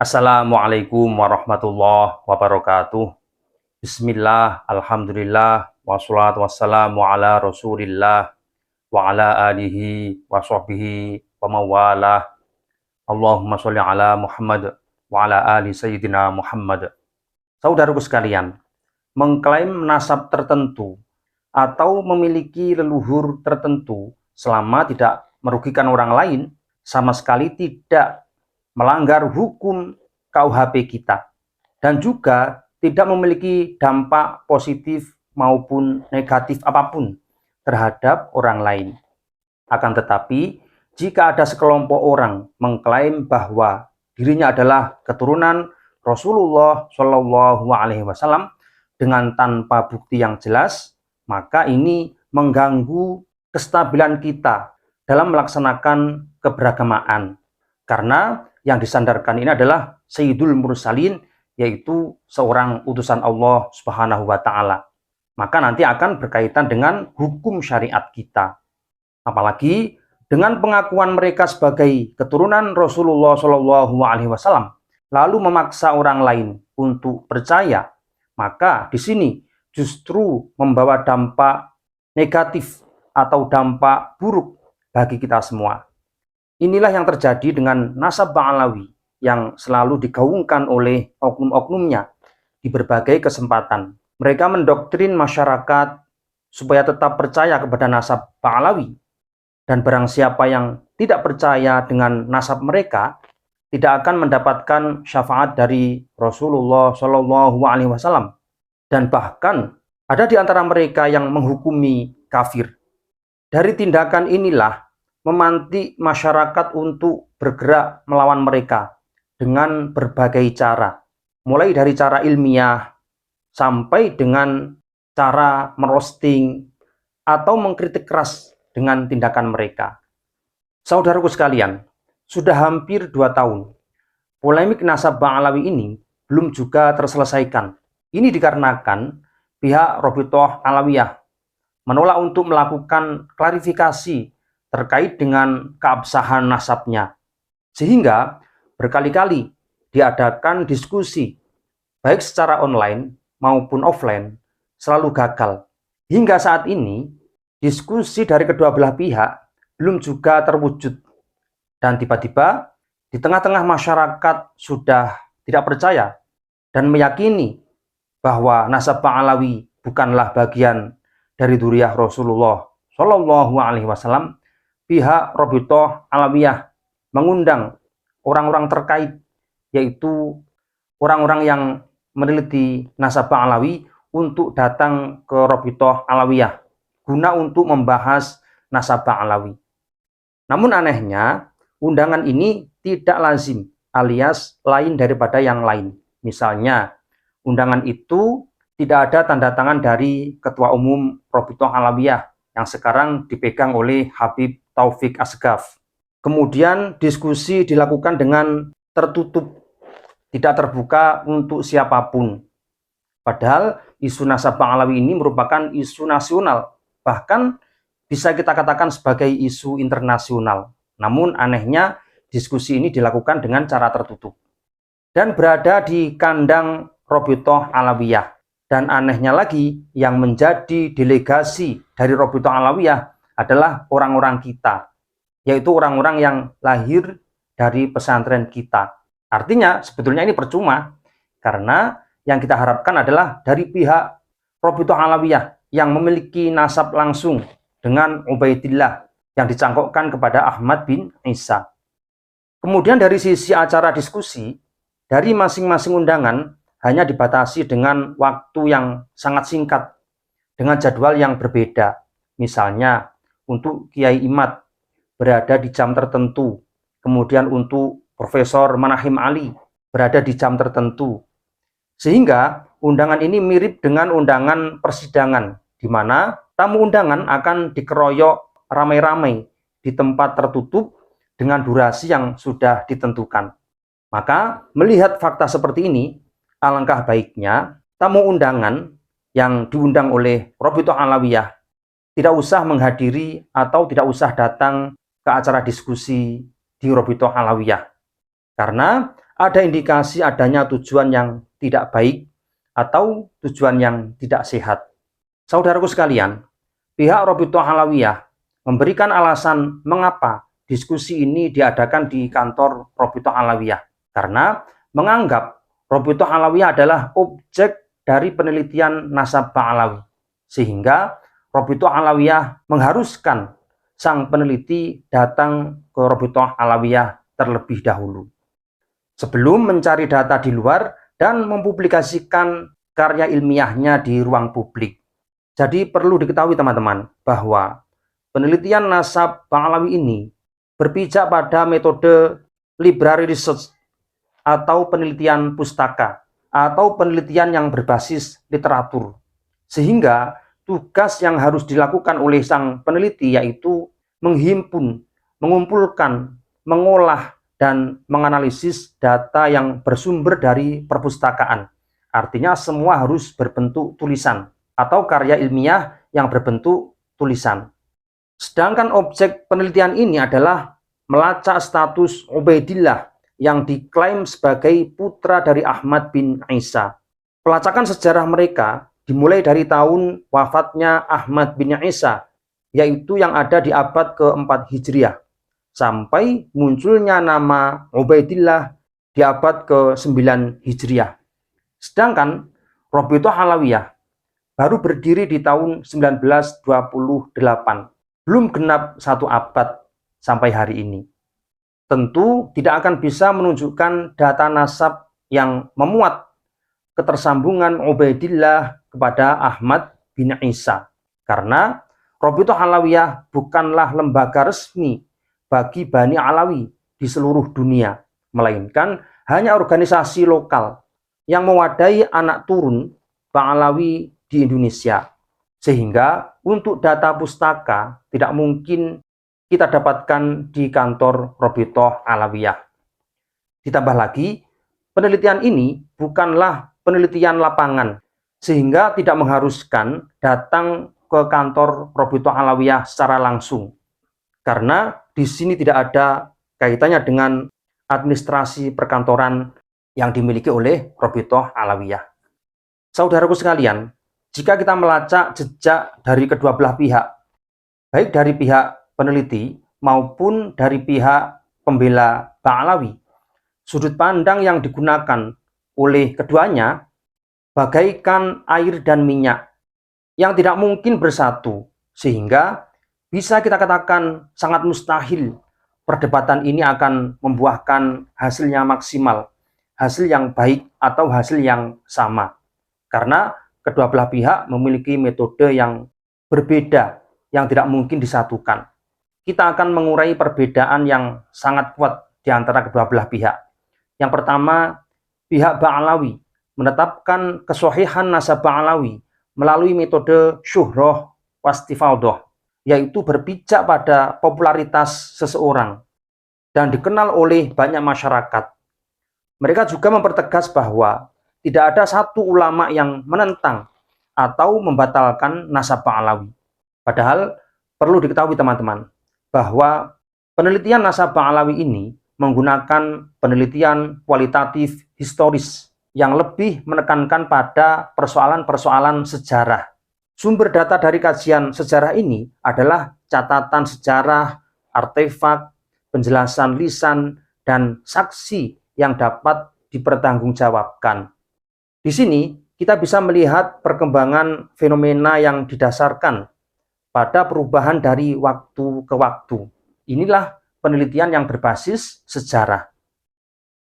Assalamualaikum warahmatullahi wabarakatuh. Bismillah, alhamdulillah, wassalatu wassalamu ala rasulillah, wa ala alihi wa sahbihi wa mawalah. Allahumma sholli ala Muhammad wa ala ali Sayyidina Muhammad. Saudaraku sekalian, mengklaim nasab tertentu atau memiliki leluhur tertentu selama tidak merugikan orang lain sama sekali tidak melanggar hukum KUHP kita dan juga tidak memiliki dampak positif maupun negatif apapun terhadap orang lain. Akan tetapi, jika ada sekelompok orang mengklaim bahwa dirinya adalah keturunan Rasulullah Shallallahu Alaihi Wasallam dengan tanpa bukti yang jelas, maka ini mengganggu kestabilan kita dalam melaksanakan keberagamaan. Karena yang disandarkan ini adalah Sayyidul Mursalin, yaitu seorang utusan Allah Subhanahu wa Ta'ala. Maka nanti akan berkaitan dengan hukum syariat kita. Apalagi dengan pengakuan mereka sebagai keturunan Rasulullah Shallallahu Alaihi Wasallam, lalu memaksa orang lain untuk percaya, maka di sini justru membawa dampak negatif atau dampak buruk bagi kita semua. Inilah yang terjadi dengan nasab Ba'alawi yang selalu digaungkan oleh oknum-oknumnya di berbagai kesempatan. Mereka mendoktrin masyarakat supaya tetap percaya kepada nasab Ba'alawi. Dan barang siapa yang tidak percaya dengan nasab mereka, tidak akan mendapatkan syafaat dari Rasulullah Shallallahu Alaihi Wasallam. Dan bahkan ada di antara mereka yang menghukumi kafir. Dari tindakan inilah memantik masyarakat untuk bergerak melawan mereka dengan berbagai cara, mulai dari cara ilmiah sampai dengan cara merosting atau mengkritik keras dengan tindakan mereka. Saudaraku sekalian, sudah hampir 2 tahun polemik nasab Ba'alawi ini belum juga terselesaikan. Ini dikarenakan pihak Robitoh Alawiyah menolak untuk melakukan klarifikasi terkait dengan keabsahan nasabnya. Sehingga berkali-kali diadakan diskusi, baik secara online maupun offline, selalu gagal. Hingga saat ini, diskusi dari kedua belah pihak belum juga terwujud. Dan tiba-tiba, di tengah-tengah masyarakat sudah tidak percaya dan meyakini bahwa nasab Ba'alawi bukanlah bagian dari dzurriyyah Rasulullah Shallallahu Alaihi Wasallam. Pihak Robitoh Alawiyah mengundang orang-orang terkait, yaitu orang-orang yang meneliti nasab Ba'alawi untuk datang ke Robitoh Alawiyah guna untuk membahas nasab Ba'alawi. Namun anehnya, undangan ini tidak lazim alias lain daripada yang lain. Misalnya, undangan itu tidak ada tanda tangan dari Ketua Umum Robitoh Alawiyah yang sekarang dipegang oleh Habib Taufik Asgaf. Kemudian diskusi dilakukan dengan tertutup, tidak terbuka untuk siapapun. Padahal isu nasab Ba'alawi ini merupakan isu nasional, bahkan bisa kita katakan sebagai isu internasional. Namun anehnya diskusi ini dilakukan dengan cara tertutup dan berada di kandang Robitoh Alawiyah. Dan anehnya lagi, yang menjadi delegasi dari Robitoh Alawiyah adalah orang-orang kita, yaitu orang-orang yang lahir dari pesantren kita. Artinya sebetulnya ini percuma, karena yang kita harapkan adalah dari pihak Robitoh Alawiyah yang memiliki nasab langsung dengan Ubaidillah yang dicangkokkan kepada Ahmad bin Isa. Kemudian dari sisi acara diskusi, dari masing-masing undangan hanya dibatasi dengan waktu yang sangat singkat, dengan jadwal yang berbeda. Misalnya, untuk Kiai Imad berada di jam tertentu, kemudian untuk Profesor Manahim Ali berada di jam tertentu. Sehingga undangan ini mirip dengan undangan persidangan, di mana tamu undangan akan dikeroyok ramai-ramai di tempat tertutup dengan durasi yang sudah ditentukan. Maka melihat fakta seperti ini, alangkah baiknya tamu undangan yang diundang oleh Robitoh Alawiyah tidak usah menghadiri atau tidak usah datang ke acara diskusi di Robitoh Alawiyah. Karena ada indikasi adanya tujuan yang tidak baik atau tujuan yang tidak sehat. Saudaraku sekalian, pihak Rabithah Alawiyah memberikan alasan mengapa diskusi ini diadakan di kantor Rabithah Alawiyah, karena menganggap Rabithah Alawiyah adalah objek dari penelitian nasabah Alawi, sehingga Rabithah Alawiyah mengharuskan sang peneliti datang ke Rabithah Alawiyah terlebih dahulu sebelum mencari data di luar dan mempublikasikan karya ilmiahnya di ruang publik. Jadi perlu diketahui teman-teman bahwa penelitian nasabah Alawi ini berpijak pada metode library research atau penelitian pustaka atau penelitian yang berbasis literatur. Sehingga tugas yang harus dilakukan oleh sang peneliti yaitu menghimpun, mengumpulkan, mengolah, dan menganalisis data yang bersumber dari perpustakaan. Artinya semua harus berbentuk tulisan atau karya ilmiah yang berbentuk tulisan. Sedangkan objek penelitian ini adalah melacak status Ubaidillah yang diklaim sebagai putra dari Ahmad bin Isa. Pelacakan sejarah mereka dimulai dari tahun wafatnya Ahmad bin Isa, yaitu yang ada di abad ke-4 Hijriah, sampai munculnya nama Ubaidillah di abad ke-9 Hijriah. Sedangkan Rabithah Alawiyah baru berdiri di tahun 1928, belum genap 1 abad sampai hari ini. Tentu tidak akan bisa menunjukkan data nasab yang memuat ketersambungan Ubaidillah kepada Ahmad bin Isa, karena Rabithah Alawiyah bukanlah lembaga resmi bagi Bani Alawi di seluruh dunia, melainkan hanya organisasi lokal yang mewadai anak turun Ba'alawi di Indonesia. Sehingga untuk data pustaka tidak mungkin kita dapatkan di kantor Rabithah Alawiyah. Ditambah lagi, penelitian ini bukanlah penelitian lapangan, sehingga tidak mengharuskan datang ke kantor Rabithah Alawiyah secara langsung. Karena di sini tidak ada kaitannya dengan administrasi perkantoran yang dimiliki oleh Rabithah Alawiyah. Saudaraku sekalian, jika kita melacak jejak dari kedua belah pihak, baik dari pihak peneliti maupun dari pihak pembela Ba'alawi, sudut pandang yang digunakan oleh keduanya bagaikan air dan minyak yang tidak mungkin bersatu, sehingga bisa kita katakan sangat mustahil perdebatan ini akan membuahkan hasilnya maksimal, hasil yang baik atau hasil yang sama. Karena kedua belah pihak memiliki metode yang berbeda yang tidak mungkin disatukan. Kita akan mengurai perbedaan yang sangat kuat di antara kedua belah pihak. Yang pertama, pihak Ba'alawi menetapkan kesohihan nasab Ba'alawi melalui metode syuhroh wastifaudoh, yaitu berpijak pada popularitas seseorang dan dikenal oleh banyak masyarakat. Mereka juga mempertegas bahwa tidak ada satu ulama yang menentang atau membatalkan nasab Ba'alawi. Padahal perlu diketahui teman-teman bahwa penelitian nasab Ba'alawi ini menggunakan penelitian kualitatif historis yang lebih menekankan pada persoalan-persoalan sejarah. Sumber data dari kajian sejarah ini adalah catatan sejarah, artefak, penjelasan lisan, dan saksi yang dapat dipertanggungjawabkan. Di sini kita bisa melihat perkembangan fenomena yang didasarkan pada perubahan dari waktu ke waktu. Inilah penelitian yang berbasis sejarah.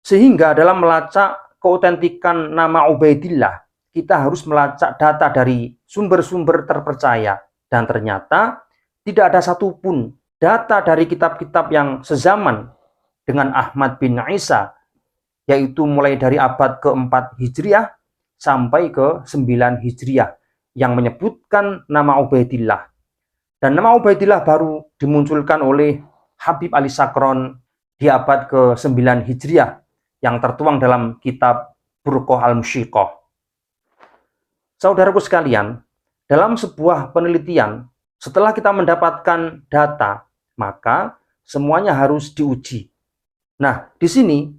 Sehingga dalam melacak keautentikan nama Ubaidillah, kita harus melacak data dari sumber-sumber terpercaya. Dan ternyata tidak ada satupun data dari kitab-kitab yang sezaman dengan Ahmad bin Isa, yaitu mulai dari abad ke-4 Hijriah sampai ke-9 Hijriah, yang menyebutkan nama Ubaidillah. Dan nama Ubaidillah baru dimunculkan oleh Habib Ali Sakron di abad ke-9 Hijriah, yang tertuang dalam kitab Burqah al-Musyiqah. Saudaraku sekalian, dalam sebuah penelitian, setelah kita mendapatkan data, maka semuanya harus diuji. Nah, di sini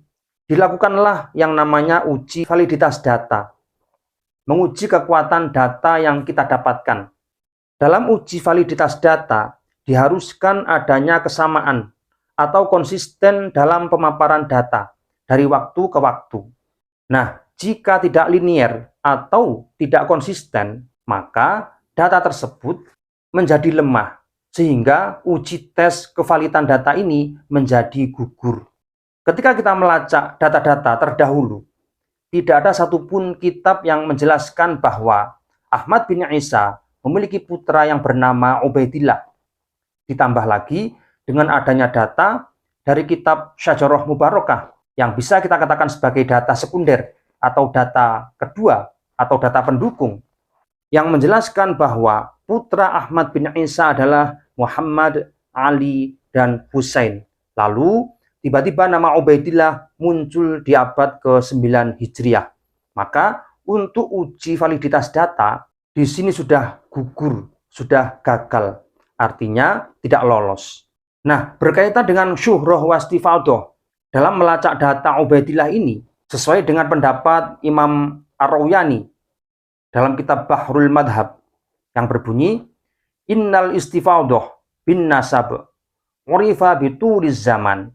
dilakukanlah yang namanya uji validitas data, menguji kekuatan data yang kita dapatkan. Dalam uji validitas data, diharuskan adanya kesamaan atau konsisten dalam pemaparan data dari waktu ke waktu. Nah, jika tidak linier atau tidak konsisten, maka data tersebut menjadi lemah, sehingga uji tes kevalidan data ini menjadi gugur. Ketika kita melacak data-data terdahulu, tidak ada satupun kitab yang menjelaskan bahwa Ahmad bin Isa memiliki putra yang bernama Ubaidillah. Ditambah lagi dengan adanya data dari kitab Syajarah Mubarakah yang bisa kita katakan sebagai data sekunder atau data kedua atau data pendukung yang menjelaskan bahwa putra Ahmad bin Isa adalah Muhammad, Ali, dan Husain. Lalu tiba-tiba nama Ubaidillah muncul di abad ke-9 Hijriah. Maka untuk uji validitas data di sini sudah gugur, sudah gagal. Artinya tidak lolos. Nah, berkaitan dengan syuhrah wastifaudah dalam melacak data Ubaidillah ini sesuai dengan pendapat Imam Ar-Rawyani dalam kitab Bahrul Madhab yang berbunyi innal istifaudah bin nasab urifa bituriz zaman.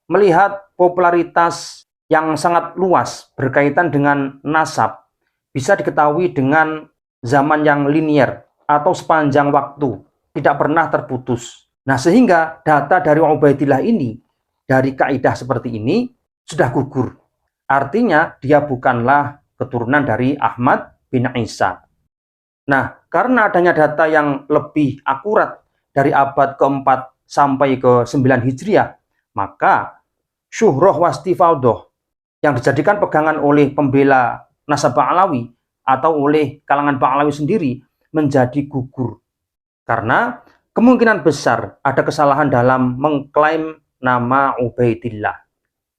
Melihat popularitas yang sangat luas berkaitan dengan nasab bisa diketahui dengan zaman yang linier atau sepanjang waktu, tidak pernah terputus. Nah, sehingga data dari Ubaidillah ini dari kaidah seperti ini sudah gugur. Artinya dia bukanlah keturunan dari Ahmad bin Isa. Nah, karena adanya data yang lebih akurat dari abad ke-4 sampai ke-9 Hijriah, maka syuhrah wastifaudah yang dijadikan pegangan oleh pembela nasab Ba'alawi atau oleh kalangan Ba'alawi sendiri menjadi gugur. Karena kemungkinan besar ada kesalahan dalam mengklaim nama Ubaidillah.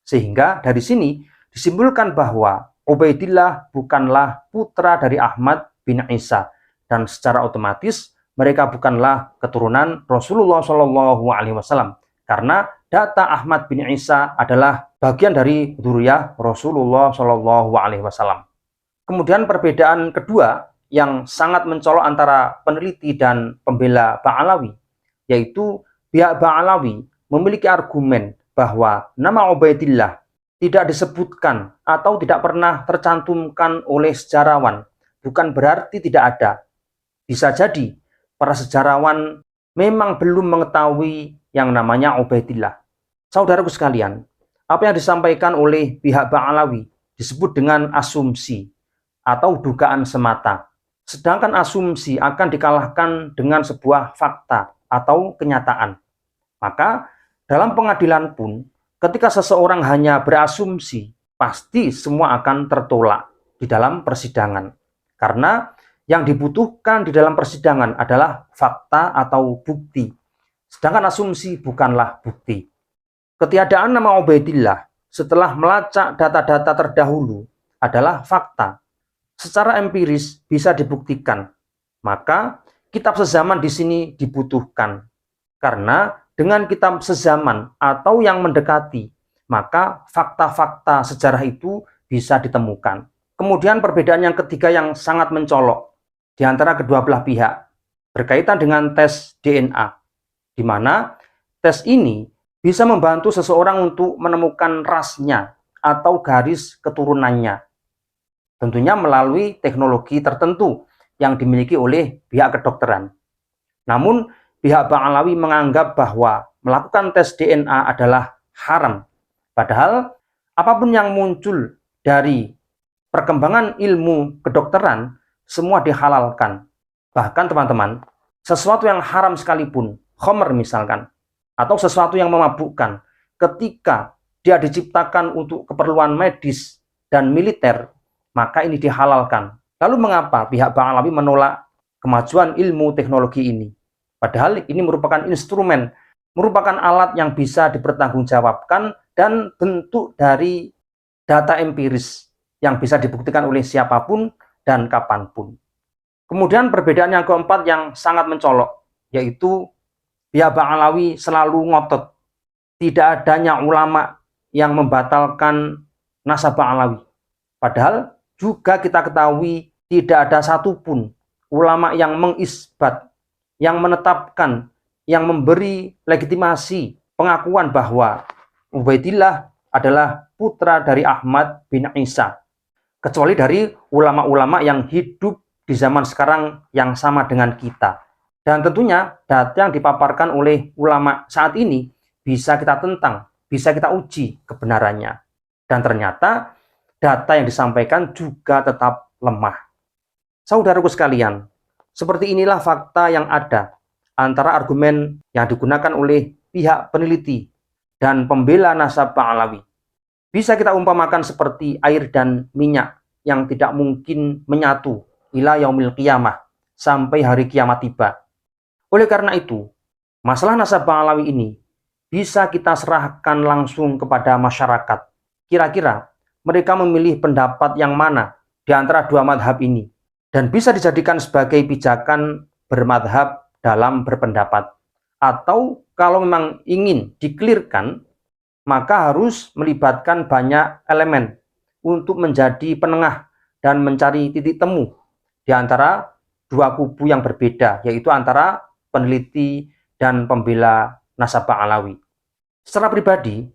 Sehingga dari sini disimpulkan bahwa Ubaidillah bukanlah putra dari Ahmad bin Isa dan secara otomatis mereka bukanlah keturunan Rasulullah SAW karena data Ahmad bin Isa adalah bagian dari dzurriyyah Rasulullah SAW. Kemudian perbedaan kedua yang sangat mencolok antara peneliti dan pembela Ba'alawi, yaitu pihak Ba'alawi memiliki argumen bahwa nama Ubaidillah tidak disebutkan atau tidak pernah tercantumkan oleh sejarawan, bukan berarti tidak ada. Bisa jadi para sejarawan memang belum mengetahui yang namanya Ubaidillah. Saudaraku sekalian, apa yang disampaikan oleh pihak Ba'alawi disebut dengan asumsi atau dugaan semata. Sedangkan asumsi akan dikalahkan dengan sebuah fakta atau kenyataan. Maka dalam pengadilan pun, ketika seseorang hanya berasumsi, pasti semua akan tertolak di dalam persidangan. Karena yang dibutuhkan di dalam persidangan adalah fakta atau bukti. Sedangkan asumsi bukanlah bukti. Ketiadaan nama Ubaidillah setelah melacak data-data terdahulu adalah fakta. Secara empiris bisa dibuktikan. Maka kitab sezaman di sini dibutuhkan. Karena dengan kitab sezaman atau yang mendekati, maka fakta-fakta sejarah itu bisa ditemukan. Kemudian perbedaan yang ketiga yang sangat mencolok di antara kedua belah pihak berkaitan dengan tes DNA, di mana tes ini bisa membantu seseorang untuk menemukan rasnya atau garis keturunannya. Tentunya melalui teknologi tertentu yang dimiliki oleh pihak kedokteran. Namun, pihak Ba'alawi menganggap bahwa melakukan tes DNA adalah haram. Padahal, apapun yang muncul dari perkembangan ilmu kedokteran, semua dihalalkan. Bahkan teman-teman, sesuatu yang haram sekalipun, khamr misalkan, atau sesuatu yang memabukkan, ketika dia diciptakan untuk keperluan medis dan militer, maka ini dihalalkan. Lalu mengapa pihak Ba'alawi menolak kemajuan ilmu teknologi ini? Padahal ini merupakan instrumen, merupakan alat yang bisa dipertanggungjawabkan dan bentuk dari data empiris yang bisa dibuktikan oleh siapapun dan kapanpun. Kemudian perbedaan yang keempat yang sangat mencolok, yaitu pihak Ba'alawi selalu ngotot tidak adanya ulama yang membatalkan nasabah Alawi. Padahal juga kita ketahui tidak ada satupun ulama yang mengisbat, yang menetapkan, yang memberi legitimasi pengakuan bahwa Ubaidillah adalah putra dari Ahmad bin Isa, kecuali dari ulama-ulama yang hidup di zaman sekarang yang sama dengan kita. Dan tentunya data yang dipaparkan oleh ulama saat ini bisa kita tentang, bisa kita uji kebenarannya. Dan ternyata data yang disampaikan juga tetap lemah. Saudaraku sekalian, seperti inilah fakta yang ada antara argumen yang digunakan oleh pihak peneliti dan pembela nasabah Alawi. Bisa kita umpamakan seperti air dan minyak yang tidak mungkin menyatu ila yaumil qiyamah, sampai hari kiamat tiba. Oleh karena itu, masalah nasabah Alawi ini bisa kita serahkan langsung kepada masyarakat. Kira-kira mereka memilih pendapat yang mana di antara dua madhab ini, dan bisa dijadikan sebagai pijakan bermadhab dalam berpendapat. Atau kalau memang ingin dikelirkan, maka harus melibatkan banyak elemen untuk menjadi penengah dan mencari titik temu di antara dua kubu yang berbeda, yaitu antara peneliti dan pembela nasabah Alawi. Secara pribadi,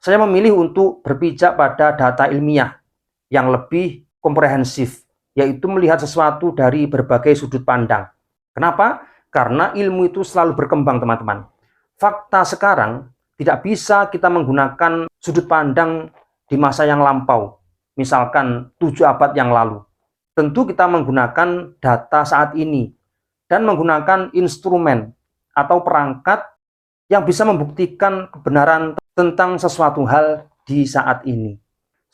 saya memilih untuk berpijak pada data ilmiah yang lebih komprehensif, yaitu melihat sesuatu dari berbagai sudut pandang. Kenapa? Karena ilmu itu selalu berkembang, teman-teman. Fakta sekarang tidak bisa kita menggunakan sudut pandang di masa yang lampau, misalkan 7 abad yang lalu. Tentu kita menggunakan data saat ini dan menggunakan instrumen atau perangkat yang bisa membuktikan kebenaran tentang sesuatu hal di saat ini.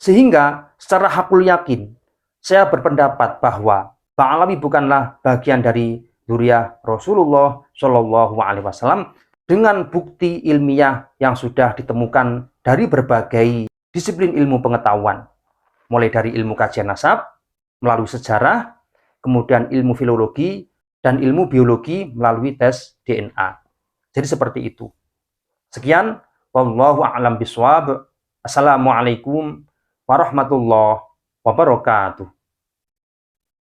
Sehingga secara hakul yakin, saya berpendapat bahwa Bang Alawi bukanlah bagian dari dzurriyyah Rasulullah Shallallahu Alaihi Wasallam dengan bukti ilmiah yang sudah ditemukan dari berbagai disiplin ilmu pengetahuan, mulai dari ilmu kajian nasab, melalui sejarah, kemudian ilmu filologi, dan ilmu biologi melalui tes DNA. Jadi seperti itu. Sekian, wallahu a'lam bishawab. Assalamualaikum warahmatullahi wabarakatuh.